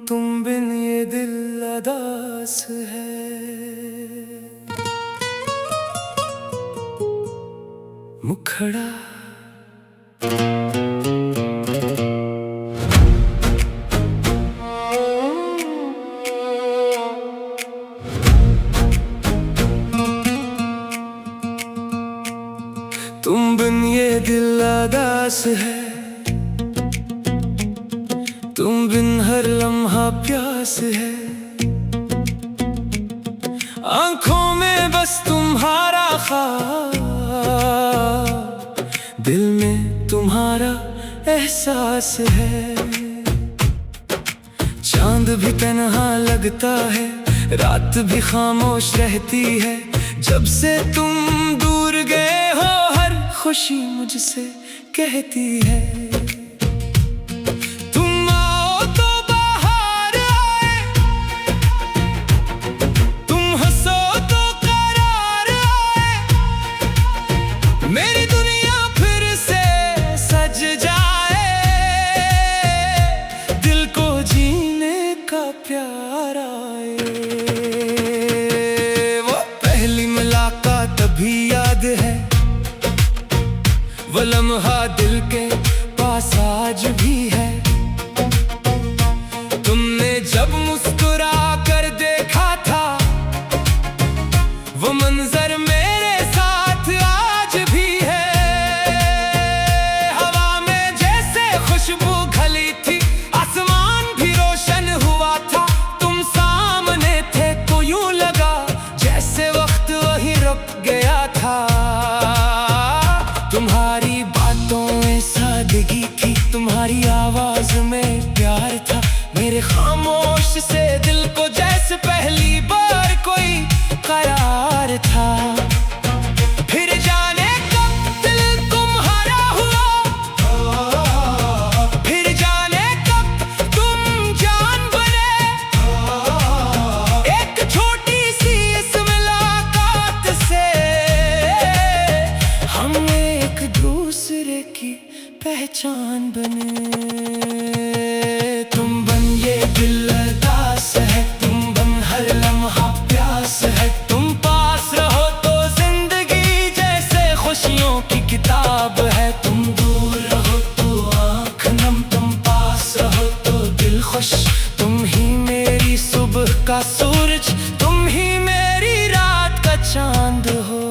तुम बिन ये दिल अदास है। मुखड़ा तुम बिन ये दिल अदास है, तुम बिन हर लम्हा प्यास है। आंखों में बस तुम्हारा ख्वाब, दिल में तुम्हारा एहसास है। चांद भी तन्हा लगता है, रात भी खामोश रहती है। जब से तुम दूर गए हो हर खुशी मुझसे कहती है। मेरी दुनिया फिर से सज जाए, दिल को जीने का प्यार आए। वो पहली मुलाकात अभी याद है, वो लम्हा दिल के पास आज भी है। तुमने जब मुस्कुरा कर देखा था, वो मंजर मेरे साथ आज भी है। हवा में जैसे खुशबू घली थी, आसमान भी रोशन हुआ था। तुम सामने थे तो यूं लगा जैसे वक्त वहीं रुक गया था। तुम्हारी बातों में सादगी थी, तुम्हारी आवाज में प्यार था। मेरे खामोश से दिल को जैसे पहली बार कोई करार था। फिर जाने कब दिल तुम्हारा हुआ, फिर जाने कब तुम जान बने। एक छोटी सी इस मुलाकात से हम एक दूसरे की पहचान बने। तुम बन ये दिल अदास है, तुम बन हर लम्हा प्यास है। तुम पास रहो तो जिंदगी जैसे खुशियों की किताब है। तुम दूर रहो तो आँख नम, तुम पास रहो तो दिल खुश। तुम ही मेरी सुबह का सूरज, तुम ही मेरी रात का चांद हो।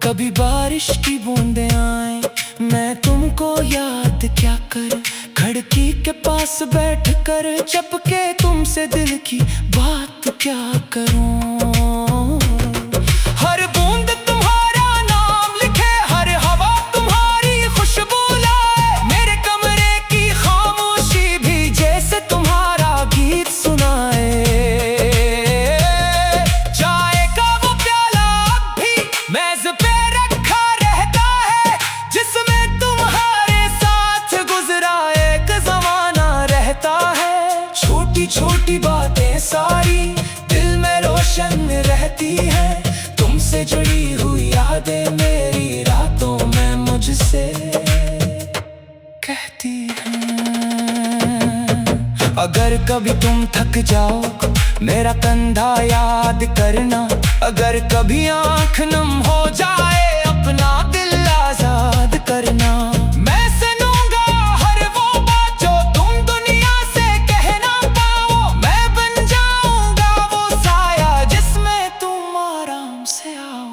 कभी बारिश की बूंदें आए, मैं तुमको याद क्या कर। खिड़की के पास बैठ कर चपके तुमसे दिल की बात क्या करूं। हर बूंद तुम्हारा नाम लिखे, हर हवा तुम्हारी खुशबू लाए। मेरे कमरे की खामोशी भी जैसे तुम्हारा गीत सुनाए। चाय का वो प्याला अब भी मेज पे रखा रहता है, जिसमें तुम्हारे साथ गुजरा एक जमाना रहता है। छोटी छोटी बातें सारी दिल में रोशन रहती हैं। तुमसे जुड़ी हुई यादें मेरी रातों में मुझसे कहती हैं। अगर कभी तुम थक जाओ मेरा कंधा याद करना। अगर कभी आँख नम हो जाए अपना दिल आजाद करना। मैं सुनूंगा हर वो बात जो तुम दुनिया से कह ना पाओ। मैं बन जाऊंगा वो साया जिसमें तुम आराम से आओ।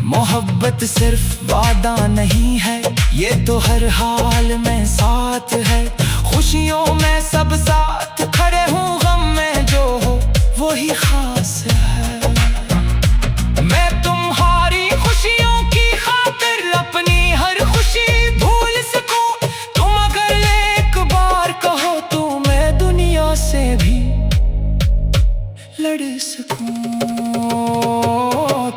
मोहब्बत सिर्फ वादा नहीं है, ये तो हर हाल में साथ है। खुशियों में सब साथ खड़े हूँ, गम में जो हो वही खास है। मैं तुम्हारी खुशियों की खातिर अपनी हर खुशी भूल सकूं। तुम अगर एक बार कहो तो मैं दुनिया से भी लड़ सकूं।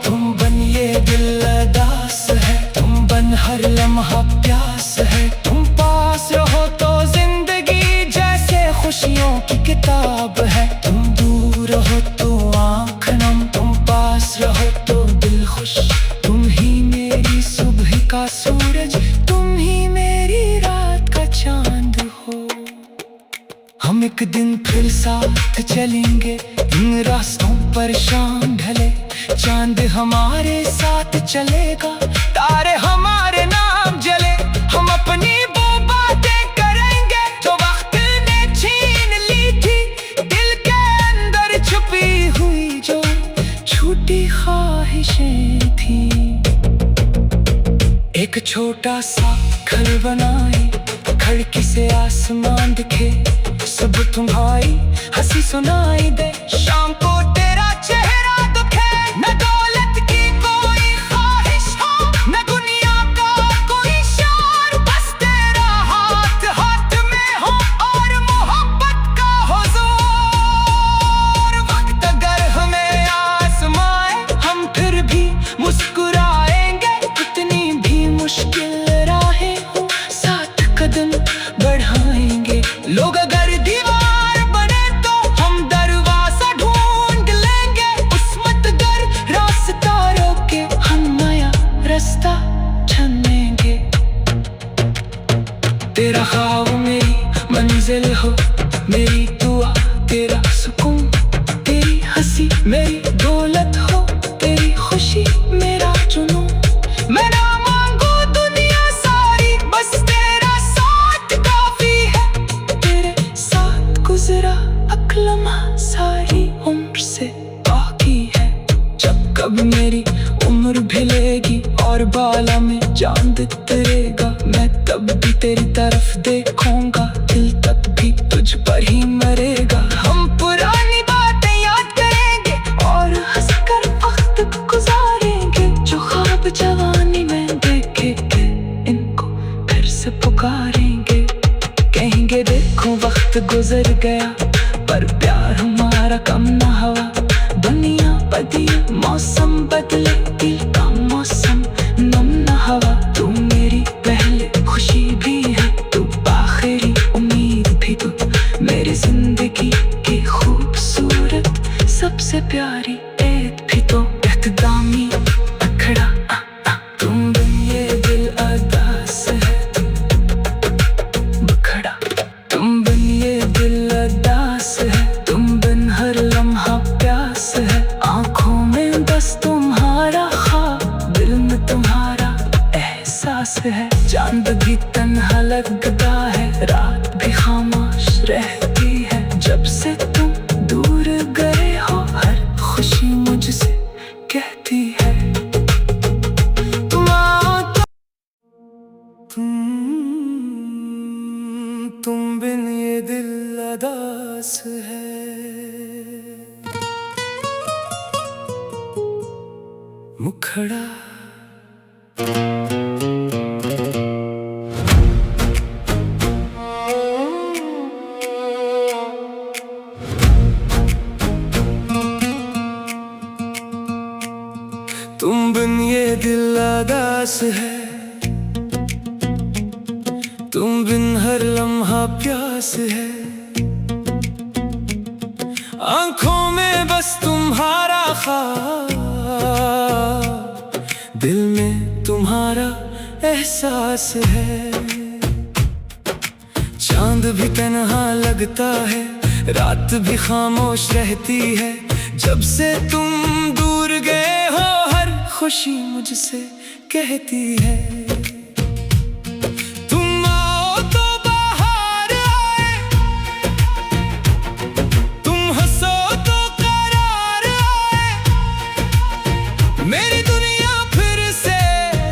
तुम बन ये दिल अदास है, तुम बन हर लम्हा प्यास है। तुम पास रहो तो जिंदगी जैसे खुशियों की किताब है। तुम दूर रहो तो आँख नम, तुम पास रहो तो दिल खुश। तुम ही मेरी सुबह का सूरज, तुम ही मेरी रात का चांद हो। हम एक दिन फिर साथ चलेंगे इन रास्तों पर, शाम ढले चांद हमारे साथ चलेगा, तारे हमारे नाम जले। हम अपनी वो बातें करेंगे जो वक्त ने छीन ली थी, दिल के अंदर छुपी हुई जो झूठी ख्वाहिशें थी। एक छोटा सा घर बनाए, खिड़की से आसमान दिखे, सुबह तुम्हारी हंसी सुनाई दे, शाम को तेरा चेहरा दुखे। न दौलत की कोई ख्वाहिश हो, न दुनिया का कोई शौर, बस तेरा हाथ हाथ में हो और मोहब्बत का हुजूर। वक्त अगर हमें आजमाए, हम फिर भी मुस्कुराएंगे, कितनी भी मुश्किल राहें हो, साथ कदम बढ़ाएंगे। लोग अगर दीवार बने तो हम दरवाजा ढूंढ लेंगे, उस्मत गर रास्ता रोके हम नया रास्ता चुनेंगे। तेरा ख्वाब मेरी मंजिल हो, मेरी दुआ तेरा सुकून, तेरी हंसी मेरी दौलत हो, तेरी खुशी मेरा जुनून। मैं ना मांगू दुनिया सारी, बस तेरा साथ काफी है, तेरे साथ गुजरा अक्लमा सारी उम्र से बाकी है। जब कब मेरी उम्र भिलेगी और बाला में चांद उतरेगा, मैं तब भी तेरी तरफ देखूंगा, दिल तक भी तुझ पर ही मरेगा। हम पुरानी बातें याद करेंगे और हंसकर वक्त गुजारेंगे, जो ख्वाब जवानी में देखे थे इनको फिर से पुकारेंगे। कहेंगे देखो वक्त गुजर गया, पर प्यार हमारा कम न हुआ। दुनिया बदली, मौसम बदले, दिल का मौसम नम न हुआ। तू मेरी पहले खुशी भी है, तू आखिरी उम्मीद भी, तू मेरी जिंदगी की खूबसूरत सबसे प्यारी ऐद भी तो। एहतदामी अखड़ा तुम बिन ये दिल अदास है, बखड़ा तुम बिन ये दिल अदास है, तुम बिन हर लम्हा प्यास है। आंखों में बस तुम्हारा ख्वाब, दिल में तुम्हारा एहसास है। चांद भी तन्हा लगता है, रात भी खामोश रहती है, जब से तुम दूर गए हो हर खुशी मुझसे कहती है। तुम बिन ये दिल अदास है, मुखड़ा तुम बिन ये दिल अदास है, तुम बिन हर लम्हा प्यास है। आंखों में बस तुम्हारा ख्वाब, दिल में तुम्हारा एहसास है। चांद भी तन्हा लगता है, रात भी खामोश रहती है, जब से तुम दूर गए हो हर खुशी मुझसे कहती है। तुम आओ तो बाहर आए, तुम हंसो तो करार आए, मेरी दुनिया फिर से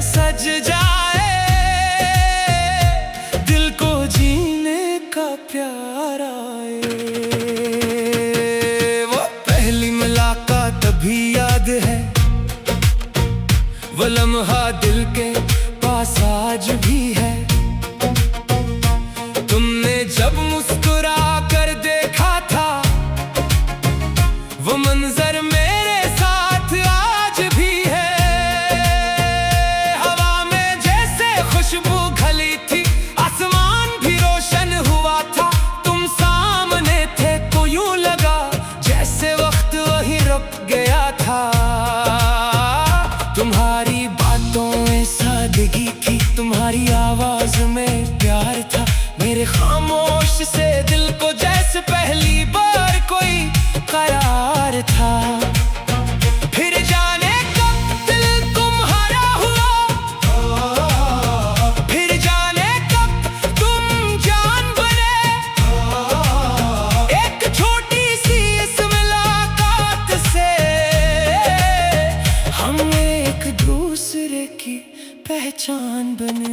सज जाए, दिल को जीने का प्यार आए। वो पहली मुलाकात अभी याद है, वो लम्हा दिल के पास आज भी है। तुमने जब मुस्कुरा कर देखा था, वो मंजर मेरे साथ आज भी है। हवा में जैसे खुशबू खली थी, आसमान भी रोशन हुआ था। तुम सामने थे तो यूं लगा जैसे वक्त वहीं रुक गया था। तुम्हारी बातों में सादगी थी, तुम तुम्हारी आवाज में प्यार था, मेरे खामोश से दिल को जैसे पहली बार कोई करार था। फिर जाने कब दिल तुम्हारा हुआ, फिर जाने कब तुम जान बने। एक छोटी सी इस मुलाकात से हम एक दूसरे की पहचान बने।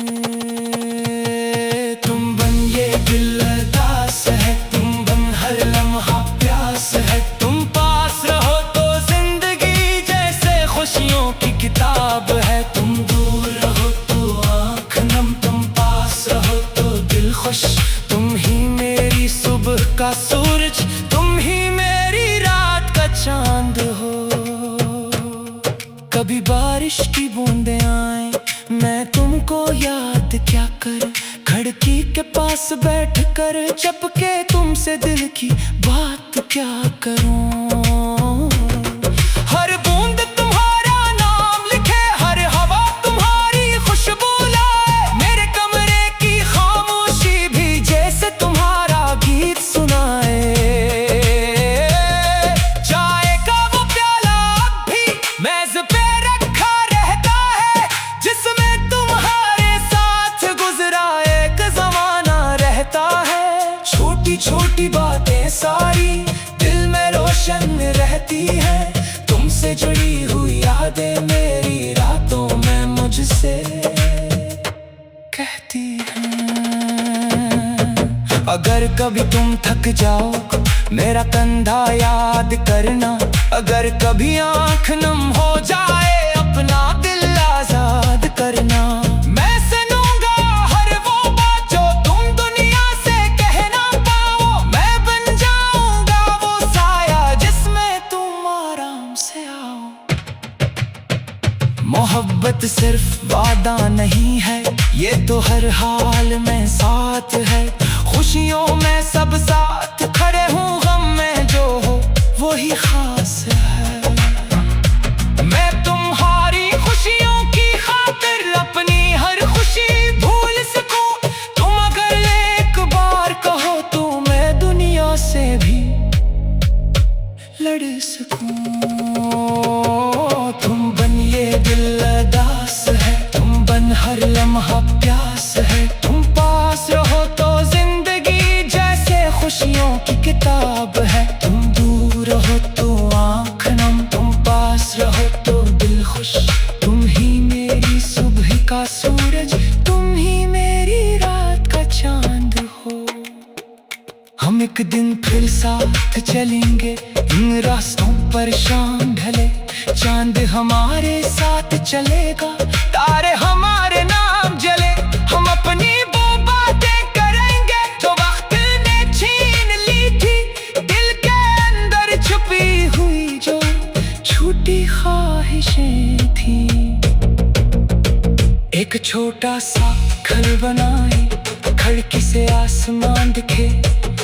तुम बन ये दिल अरदास है, तुम बन हर लम्हा प्यास है। तुम पास रहो तो जिंदगी जैसे खुशियों की किताब है। तुम दूर रहो तो आँख नम, तुम पास रहो तो दिल खुश। तुम ही मेरी सुबह का सूरज, तुम ही मेरी रात का चांद हो। कभी बारिश की बूंदें आए, मैं तुमको याद क्या कर, खिड़की के पास बैठ कर चपके तुमसे दिल की बात क्या करूं। हर बूंद तुम्हारा नाम लिखे, हर हवा तुम्हारी खुशबू लाए। मेरे कमरे की खामोशी भी जैसे तुम्हारा गीत सुनाए। चाय का वो प्याला अब भी मेज पे रखा रहता है, जिसमें तुम्हारे साथ गुजरा एक जमाना रहता है। छोटी छोटी बातें सारी दिल में रोशन रहती हैं, तुमसे जुड़ी हुई यादें मेरी रातों में मुझसे कहती हैं। अगर कभी तुम थक जाओ मेरा कंधा याद करना, अगर कभी आँख नम हो जाए अपना दिल आजाद करना। मैं सुनूंगा हर वो बात जो तुम दुनिया से कह ना पाओ। मैं बन जाऊंगा वो साया जिसमें तुम आराम से आओ। मोहब्बत सिर्फ वादा नहीं है, ये तो हर हाल में साथ है। खुशियों में सब साथ खड़े हूँ, गम में जो हो वही खास है। मैं तुम्हारी खुशियों की खातिर अपनी हर खुशी भूल सकूं। तुम अगर एक बार कहो तो मैं दुनिया से भी लड़ सकूं। तुम बन ये दिल अरदास है, तुम बन हर लम्हा प्यास है। तुम पास रहो तो जिंदगी जैसे खुशियों की किताब है। तुम दूर रहो तो आँख नम, तुम पास रहो तो दिल खुश। तुम ही मेरी सुबह का सूरज, तुम ही मेरी रात का चांद हो। हम एक दिन फिर साथ चलेंगे इन रास्तों पर शाम ढले। चांद हमारे साथ चलेगा, तारे हमारे नाम जले। हम अपनी वो बातें करेंगे जो वक्त ने छीन ली थी, दिल के अंदर छुपी हुई जो छोटी ख्वाहिशें थी। एक छोटा सा घर बनाए, खिड़की से आसमान दिखे।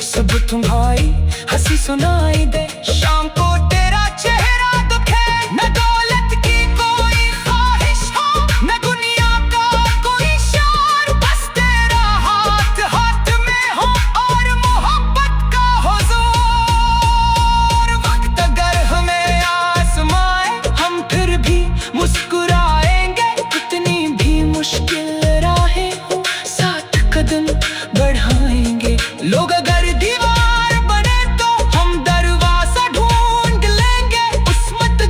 सुबह तुम्हारी हंसी सुनाई दे, शाम को तेरा चेहरा दुखे। न दौलत की कोई ख्वाहिश हो, न दुनिया का कोई शान, बस तेरा हाथ हाथ में हो और मोहब्बत का हुजूर। वक्त अगर हमें आजमाए हम फिर भी मुस्कुराएंगे। कितनी भी मुश्किल राहें हो साथ कदम बढ़ाएंगे। लोग अगर दीवार बने तो हम दरवाजा ढूंढ लेंगे। उस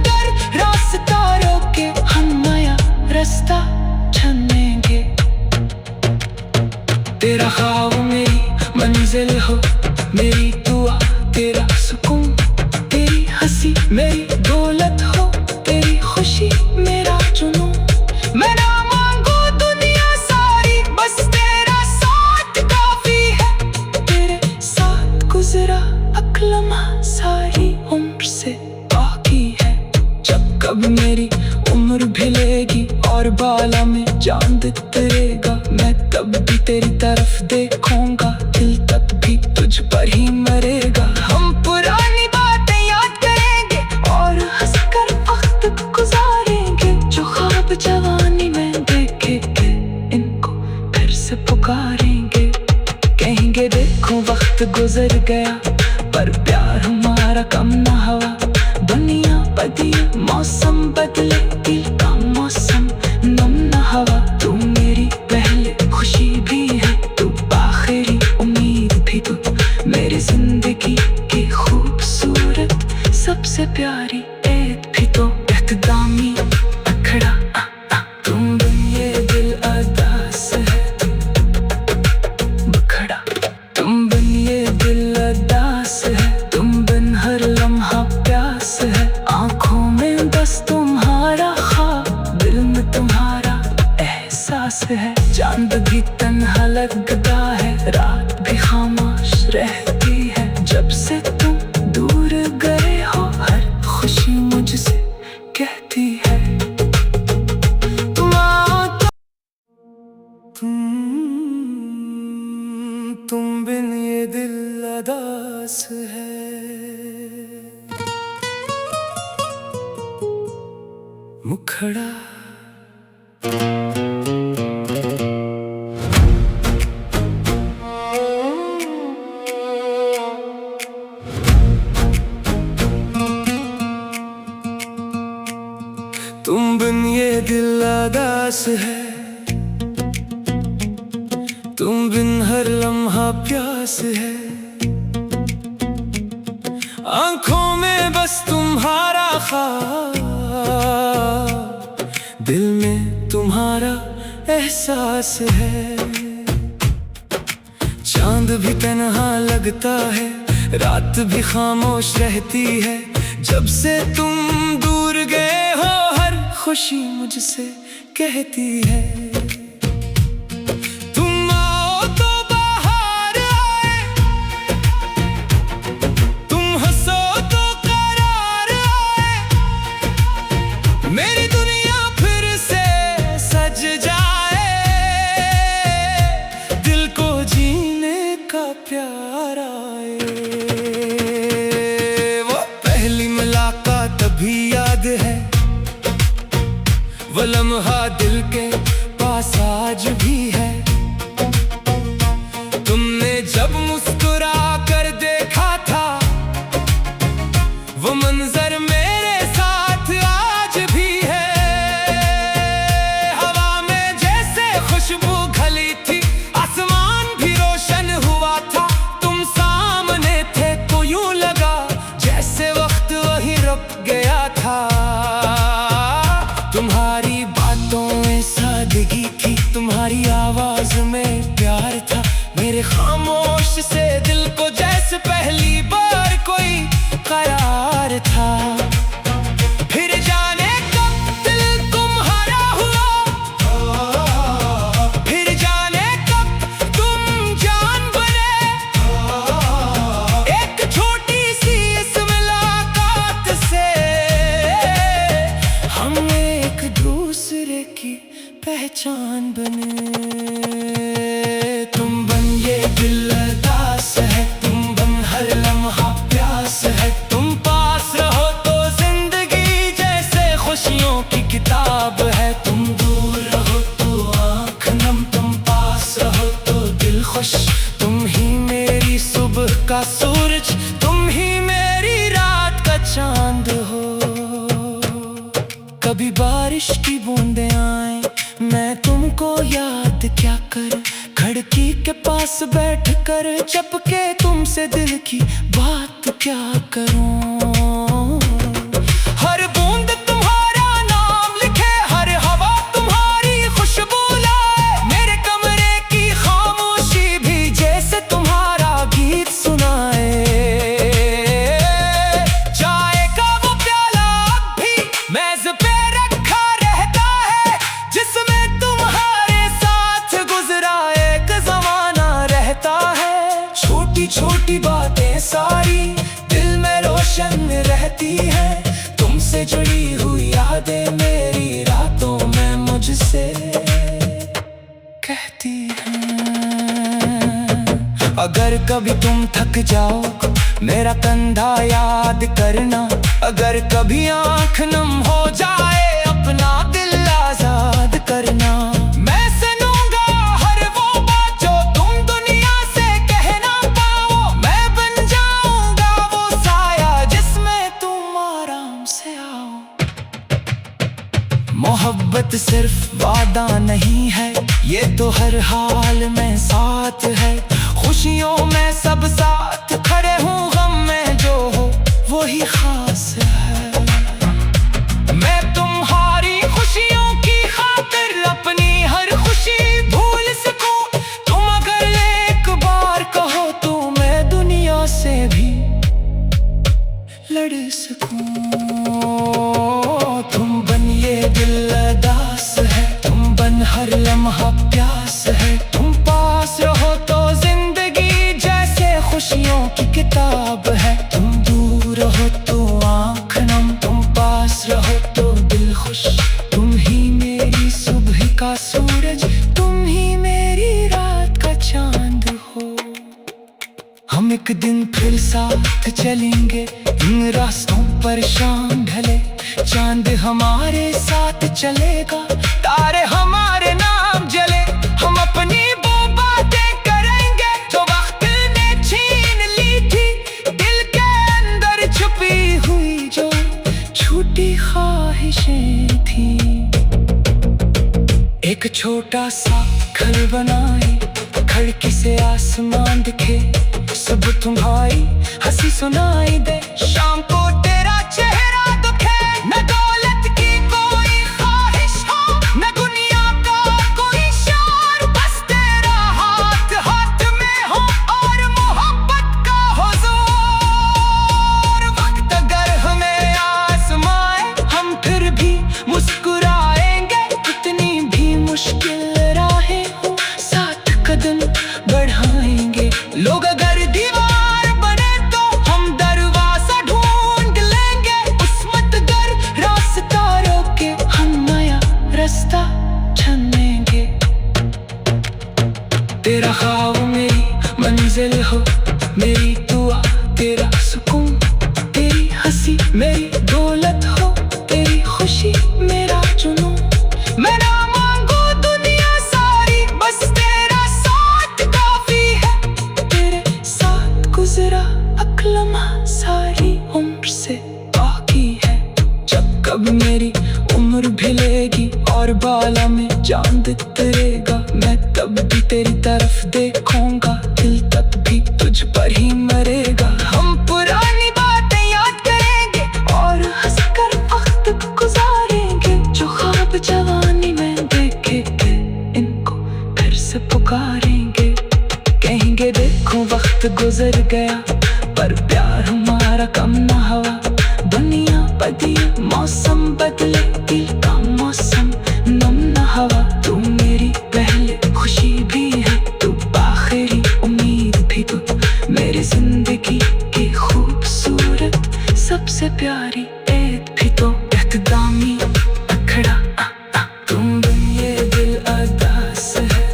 गर रास्ता रोके हम नया रास्ता चुनेंगे। तेरा ख्वाब मेरी मंजिल हो, मेरी दुआ तेरा सुकून। तेरी हंसी मेरी दौलत हो, तेरी खुशी मेरा जुनून। मैं ना मांगू दुनिया सारी, बस तेरा साथ काफी है। तेरे साथ गुजरा अक्लमा सारी उम्र से बाकी है। जब कब मेरी उम्र भिलेगी और बाला में चांद उतरेगा, मैं तब भी तेरी तरफ देखूंगा। दिल तब भी तुझ पर ही मरेगा। हम पुरानी बातें याद करेंगे और हंसकर वक्त गुजारेंगे। जो ख्वाब जवानी में देखे थे इनको पुकारेंगे, कहेंगे देखो वक्त गुजर गया, पर प्यार हमारा कम ना हुआ। दुनिया बदली, मौसम बदले, दिल का मौसम नम ना हुआ। तू मेरी पहली खुशी भी है, तू आखिरी उम्मीद भी, तू मेरी जिंदगी की खूबसूरत सबसे प्यारी ऐद भी। तो इख्तितामी अखड़ा तुम बिन ये दिल अदास है, बखड़ा तुम बिन ये दिल अदास है, तुम बिन हर लम्हा प्यास है। आंखों में बस तुम्हारा ख्वाब, दिल में तुम्हारा एहसास है। चांद भी तन्हा लगता है, रात भी खामोश रहती है, जब से तुम दूर गए हो हर खुशी मुझसे कहती है। तुम बिन ये दिल अदास है। मुखड़ा तुम बिन ये दिल अदास है, तुम बिन हर लम्हा प्यास है। आंखों में बस तुम्हारा ख्वाब, दिल में तुम्हारा एहसास है। चांद भी तन्हा लगता है, रात भी खामोश रहती है, जब से तुम दूर गए हो हर खुशी मुझसे कहती है। तुम आओ तो बाहर आए, तुम हंसो तो करार आए, मेरी दुनिया फिर से सज जाए, दिल को जीने का प्यार आए। वो पहली मुलाकात अभी याद है, वो लम्हा दिल के पास आज भी है। तुमने जब मुस्कुरा कर देखा था, वो मंजर मेरे साथ आज भी है। हवा में जैसे खुशबू घली थी, आसमान भी रोशन हुआ था, तुम सामने थे तो यूं लगा जैसे वक्त वहीं रुक गया था। तुम्हारी बातों में सादगी थी, तुम्हारी आवाज में प्यार था, मेरे खामोश से दिल को जैसे पहली बार कोई करार था। फिर जाने कब दिल तुम्हारा हुआ, फिर जाने कब तुम जान बने। एक छोटी सी इस मुलाकात से हम एक दूसरे की पहचान बने। तुम बन ये दिल अदास है, तुम बन हर लम्हा प्यास है, तुम पास रहो तो जिंदगी जैसे खुशियों की किताब है। तुम दूर रहो तो आँख नम, तुम पास रहो तो दिल खुश। तुम ही मेरी सुबह का सूरज, तुम ही मेरी रात का चांद हो। कभी बारिश की बूंदें आए, मैं तुमको याद क्या कर, खिड़की के पास बैठ कर चपके तुमसे दिल की बात क्या करूं। हर बूंद तुम्हारा नाम लिखे, हर हवा तुम्हारी खुशबू लाए, मेरे कमरे की खामोशी भी जैसे तुम्हारा गीत सुनाए। चाय का वो प्याला अब भी मेज पे रखा रहता है, जिसमें तुम्हारे साथ गुजरा एक जमाना रहता है। छोटी छोटी बातें सारी दिल में रोशन रहती है, तुमसे जुड़ी हुई यादें मेरी रातों में मुझसे कहती हैं। अगर कभी तुम थक जाओ मेरा कंधा याद करना, अगर कभी आँख नम हो जाए अपना दिल आजाद करना। मैं सुनूंगा हर वो बात सिर्फ वादा नहीं है, ये तो हर हाल में साथ है। खुशियों में सब साथ खड़े हूँ, गम में जो हो वही खास है। मैं तुम्हारी खुशियों की खातिर अपनी हर खुशी भूल सकूं। तुम अगर एक बार कहो तो मैं दुनिया से भी लड़ सकूं। तुम बन ये दिल अदास है, तुम बन हर लम्हा प्यास है। तुम पास रहो तो जिंदगी जैसे खुशियों की किताब है। तुम दूर रहो तो आँख नम, तुम पास रहो तो दिल खुश। तुम ही मेरी सुबह का सूरज, तुम ही मेरी रात का चांद हो। हम एक दिन फिर साथ चलेंगे इन रास्तों पर शाम ढले। चांद हमारे साथ चलेगा, तारे हमारे नाम जले। हम अपनी वो बातें करेंगे जो वक्त ने छीन ली थी, दिल के अंदर छुपी हुई जो छूटी ख्वाहिशें थी। एक छोटा सा घर बनाए, खिड़की से आसमान दिखे। सब तुम्हारी हंसी सुनाई दे, शाम को तेरा चेहरा दुखे। न दौलत की कोई ख्वाहिश हो, न दुनिया का कोई शान, बस तेरा हाथ हाथ में हो और मोहब्बत का हुजूर। वक्त अगर हमें आजमाए, हम फिर भी मुस्कुराएंगे। कितनी भी मुश्किल राहें हो, साथ कदम बढ़ाएंगे। लोग अगर दीवार बने तो हम दरवाजा ढूंढ लेंगे। उस्मत गर रास्ता रोके, हम नया रास्ता चुनेंगे। तेरा ख्वाब मेरी मंजिल हो, मेरी दुआ तेरा सुकून। तेरी हंसी मेरी दौलत हो, तेरी खुशी मेरा जुनून। मैं ना मांगू दुनिया सारी, बस तेरा साथ काफी है। तेरे साथ गुजरा अक्लमा सारी उम्र से बाकी है। जब कब मेरी उम्र भिलेगी और बाला में चांद उतरेगा, मैं तब भी तेरी तरफ देखूंगा। दिल तब भी तुझ पर ही मरेगा। हम पुरानी बातें याद करेंगे और हंसकर वक्त गुजारेंगे। जो ख्वाब जवानी में देखे थे, इनको फिर से पुकारेंगे। कहेंगे देखो वक्त गुजर गया, पर प्यार हमारा कम ना हुआ। दुनिया बदली, मौसम बदले, दिल का मौसम नम ना हुआ। तू मेरी पहली खुशी भी है, तू आखिरी उम्मीद भी। तू मेरी जिंदगी की खूबसूरत सबसे प्यारी ऐद भी। तो एहतदामी अखड़ा तुम बिन ये दिल अदास है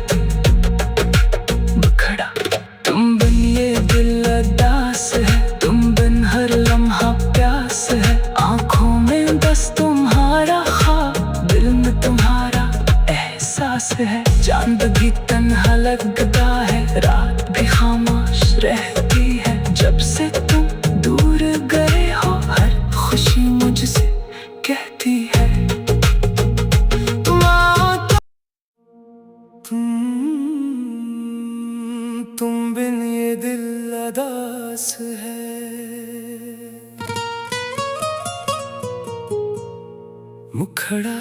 बखड़ा। तुम बिन ये दिल अदास है, तुम बिन हर लम्हा प्यास है। आंखों में बस तुम्हारा ख्वाब, दिल में तुम्हारा एहसास है। चांद भी तन्हा लगता है, रात भी खामोश रहती है। जब से तुम दूर गए हो, हर खुशी मुझसे कहती है तुम बिन ये दिल अदास है मुखड़ा।